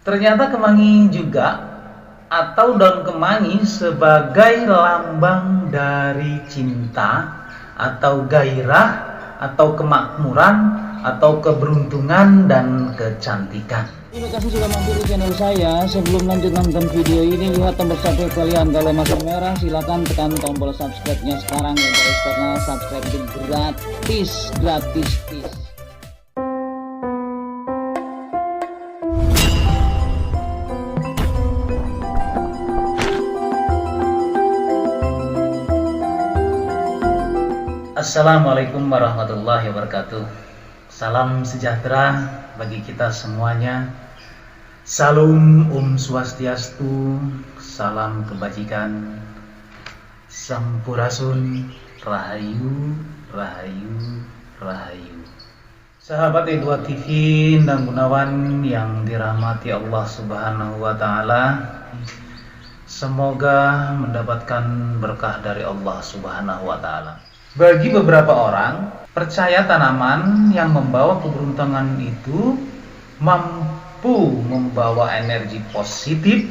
Ternyata kemangi juga atau daun kemangi sebagai lambang dari cinta atau gairah atau kemakmuran atau keberuntungan dan kecantikan. Terima kasih sudah mampir di channel saya. Sebelum lanjut nonton video ini, lihat tombol subscribe kalian. Kalau masih merah silahkan tekan tombol subscribe-nya sekarang ya guys, karena subscribe itu gratis. Assalamualaikum warahmatullahi wabarakatuh. Salam sejahtera bagi kita semuanya. Salam Om Swastiastu, salam kebajikan, Sampurasun, Rahayu, Rahayu, Rahayu. Sahabat Edwa TV dan Gunawan yang dirahmati Allah Subhanahu wa Ta'ala, semoga mendapatkan berkah dari Allah Subhanahu wa Ta'ala. Bagi beberapa orang, percaya tanaman yang membawa keberuntungan itu mampu membawa energi positif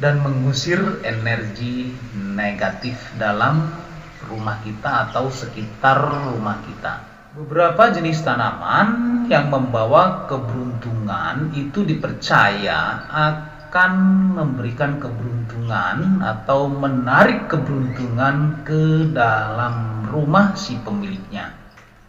dan mengusir energi negatif dalam rumah kita atau sekitar rumah kita. Beberapa jenis tanaman yang membawa keberuntungan itu dipercaya akan memberikan keberuntungan atau menarik keberuntungan ke dalam rumah si pemiliknya.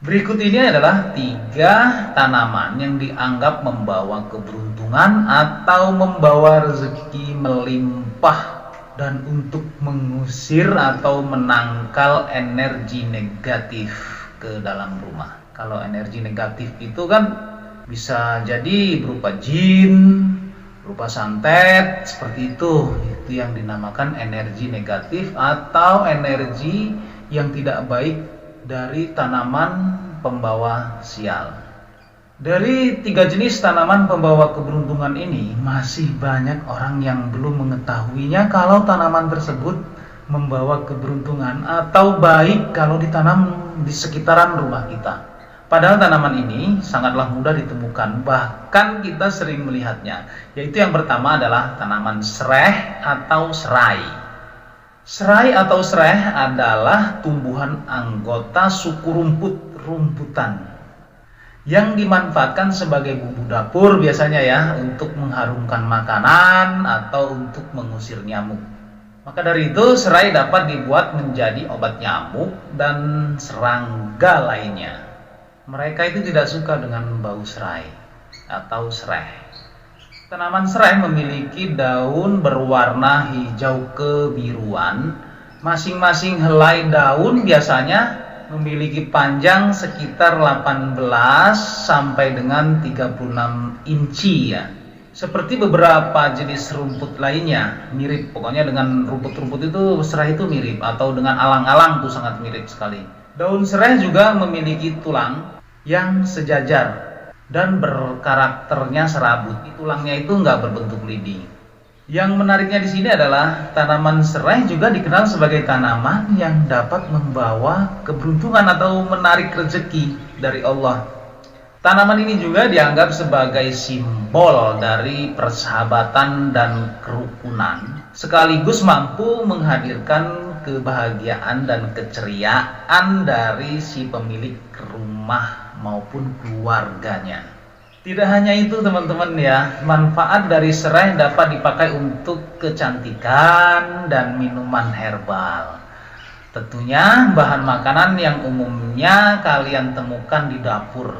Berikut ini adalah 3 tanaman yang dianggap membawa keberuntungan atau membawa rezeki melimpah dan untuk mengusir atau menangkal energi negatif ke dalam rumah. Kalau energi negatif itu kan bisa jadi berupa jin, berupa santet, seperti itu. Itu yang dinamakan energi negatif atau energi yang tidak baik dari tanaman pembawa sial. Dari 3 jenis tanaman pembawa keberuntungan ini, masih banyak orang yang belum mengetahuinya kalau tanaman tersebut membawa keberuntungan atau baik kalau ditanam di sekitaran rumah kita. Padahal tanaman ini sangatlah mudah ditemukan, bahkan kita sering melihatnya. Yaitu yang pertama adalah tanaman sereh atau serai. Serai atau sereh adalah tumbuhan anggota suku rumputan yang dimanfaatkan sebagai bumbu dapur biasanya ya, untuk mengharumkan makanan atau untuk mengusir nyamuk. Maka dari itu serai dapat dibuat menjadi obat nyamuk dan serangga lainnya. Mereka itu tidak suka dengan bau serai atau sereh. Tanaman serai memiliki daun berwarna hijau kebiruan. Masing-masing helai daun biasanya memiliki panjang sekitar 18 sampai dengan 36 inci ya. Seperti beberapa jenis rumput lainnya, mirip pokoknya dengan rumput-rumput itu serai itu mirip, atau dengan alang-alang itu sangat mirip sekali. Daun serai juga memiliki tulang yang sejajar dan berkarakternya serabut. Tulangnya itu nggak berbentuk lidi. Yang menariknya di sini adalah tanaman serai juga dikenal sebagai tanaman yang dapat membawa keberuntungan atau menarik rezeki dari Allah. Tanaman ini juga dianggap sebagai simbol dari persahabatan dan kerukunan, sekaligus mampu menghadirkan kebahagiaan dan keceriaan dari si pemilik rumah maupun keluarganya. Tidak hanya itu teman-teman ya, manfaat dari serai dapat dipakai untuk kecantikan dan minuman herbal. Tentunya bahan makanan yang umumnya kalian temukan di dapur.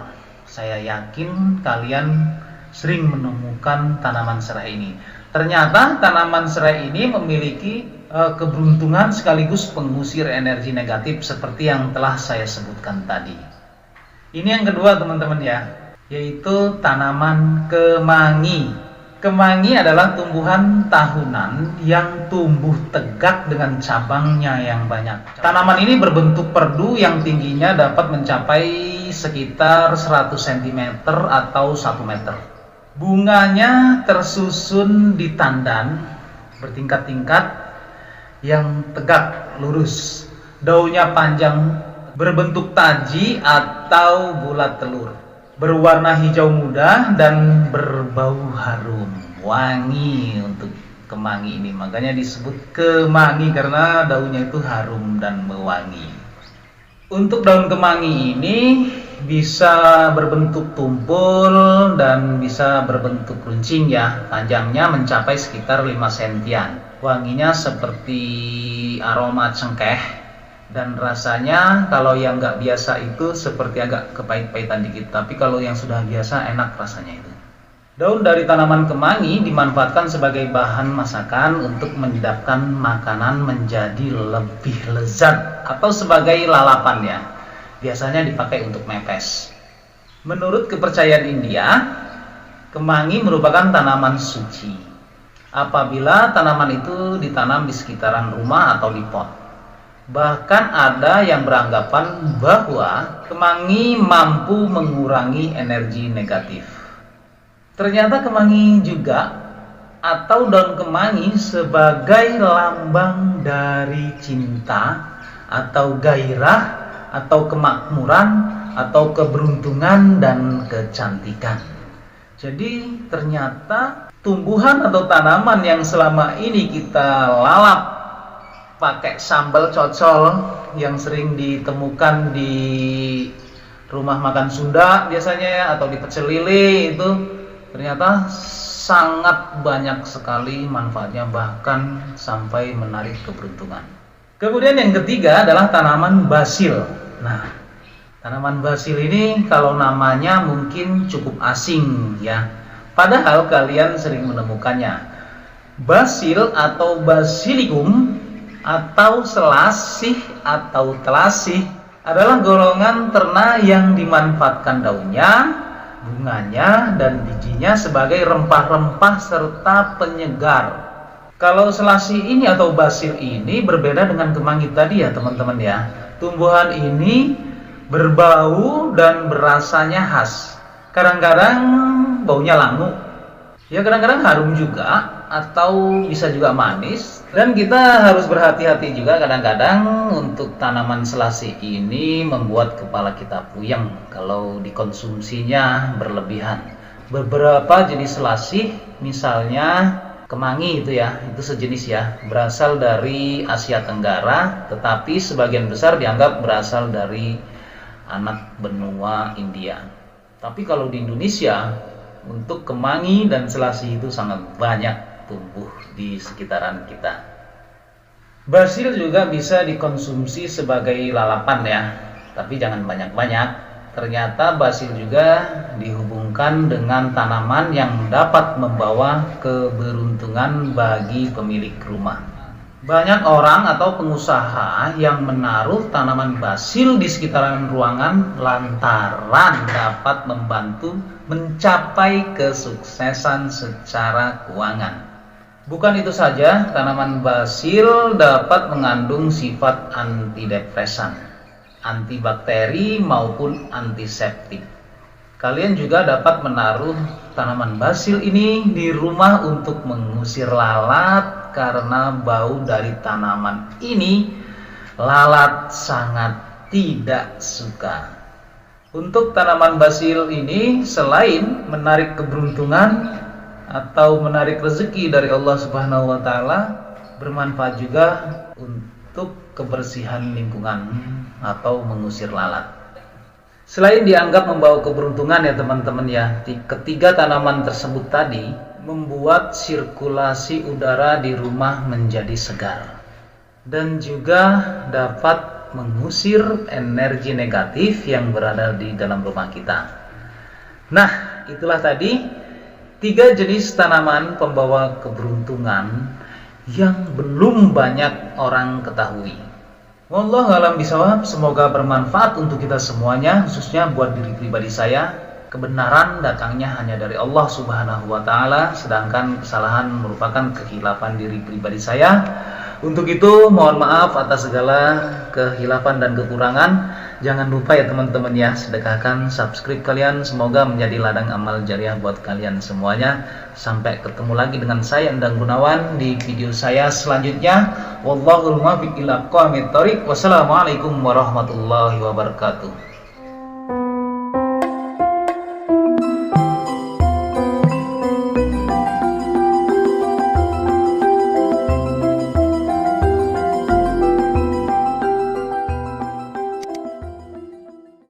Saya yakin kalian sering menemukan tanaman serai ini. Ternyata tanaman serai ini memiliki keberuntungan sekaligus pengusir energi negatif seperti yang telah saya sebutkan tadi. Ini yang kedua teman-teman ya, yaitu tanaman kemangi. Kemangi adalah tumbuhan tahunan yang tumbuh tegak dengan cabangnya yang banyak. Tanaman ini berbentuk perdu yang tingginya dapat mencapai sekitar 100 cm atau 1 meter. Bunganya tersusun di tandan bertingkat-tingkat yang tegak lurus. Daunnya panjang berbentuk taji atau bulat telur. berwarna hijau muda dan berbau harum, wangi untuk kemangi ini. Makanya disebut kemangi karena daunnya itu harum dan mewangi. Untuk daun kemangi ini bisa berbentuk tumpul dan bisa berbentuk runcing ya. Panjangnya mencapai sekitar 5 sentian. Wanginya seperti aroma cengkeh. Dan rasanya kalau yang nggak biasa itu seperti agak kepait-pahitan dikit. Tapi kalau yang sudah biasa enak rasanya itu. Daun dari tanaman kemangi dimanfaatkan sebagai bahan masakan untuk menyedapkan makanan menjadi lebih lezat atau sebagai lalapan ya. Biasanya dipakai untuk mepes. Menurut kepercayaan India, kemangi merupakan tanaman suci. Apabila tanaman itu ditanam di sekitaran rumah atau di pot. Bahkan ada yang beranggapan bahwa kemangi mampu mengurangi energi negatif. Ternyata kemangi juga atau daun kemangi sebagai lambang dari cinta atau gairah atau kemakmuran atau keberuntungan dan kecantikan. Jadi ternyata tumbuhan atau tanaman yang selama ini kita lalap pakai sambal cocol yang sering ditemukan di rumah makan Sunda biasanya ya, atau di pecel lele itu ternyata sangat banyak sekali manfaatnya, bahkan sampai menarik keberuntungan. Kemudian yang ketiga adalah tanaman basil. Nah, tanaman basil ini kalau namanya mungkin cukup asing ya, padahal kalian sering menemukannya. Basil atau basilikum atau selasih atau telasih adalah golongan ternak yang dimanfaatkan daunnya, bunganya, dan bijinya sebagai rempah-rempah serta penyegar. Kalau selasih ini atau basil ini berbeda dengan kemangi tadi ya teman-teman ya. Tumbuhan ini berbau dan berasanya khas. Kadang-kadang baunya langu, ya kadang-kadang harum juga, atau bisa juga manis. Dan kita harus berhati-hati juga kadang-kadang untuk tanaman selasih ini membuat kepala kita puyeng kalau dikonsumsinya berlebihan. Beberapa jenis selasih, misalnya kemangi itu ya, itu sejenis ya, berasal dari Asia Tenggara, tetapi sebagian besar dianggap berasal dari anak benua India. Tapi kalau di Indonesia, untuk kemangi dan selasih itu sangat banyak tumbuh di sekitaran kita. Basil juga bisa dikonsumsi sebagai lalapan ya, tapi jangan banyak-banyak. Ternyata basil juga dihubungkan dengan tanaman yang dapat membawa keberuntungan bagi pemilik rumah. Banyak orang atau pengusaha yang menaruh tanaman basil di sekitaran ruangan lantaran dapat membantu mencapai kesuksesan secara keuangan. Bukan itu saja, tanaman basil dapat mengandung sifat antidepresan, antibakteri maupun antiseptik. Kalian juga dapat menaruh tanaman basil ini di rumah untuk mengusir lalat karena bau dari tanaman ini lalat sangat tidak suka. Untuk tanaman basil ini selain menarik keberuntungan atau menarik rezeki dari Allah Subhanahu wa taala, bermanfaat juga untuk kebersihan lingkungan atau mengusir lalat. Selain dianggap membawa keberuntungan ya teman-teman ya, ketiga tanaman tersebut tadi membuat sirkulasi udara di rumah menjadi segar dan juga dapat mengusir energi negatif yang berada di dalam rumah kita. Nah, itulah tadi 3 jenis tanaman pembawa keberuntungan yang belum banyak orang ketahui. Wallahu a'lam bishawab, semoga bermanfaat untuk kita semuanya, khususnya buat diri pribadi saya. Kebenaran datangnya hanya dari Allah Subhanahu wa taala, sedangkan kesalahan merupakan kehilafan diri pribadi saya. Untuk itu mohon maaf atas segala kehilafan dan kekurangan. Jangan lupa ya teman-teman ya, sedekahkan, subscribe kalian, semoga menjadi ladang amal jariah buat kalian semuanya. Sampai ketemu lagi dengan saya Endang Gunawan di video saya selanjutnya. Wallahul muwaffiq ila aqwamit thoriq. Wassalamualaikum warahmatullahi wabarakatuh.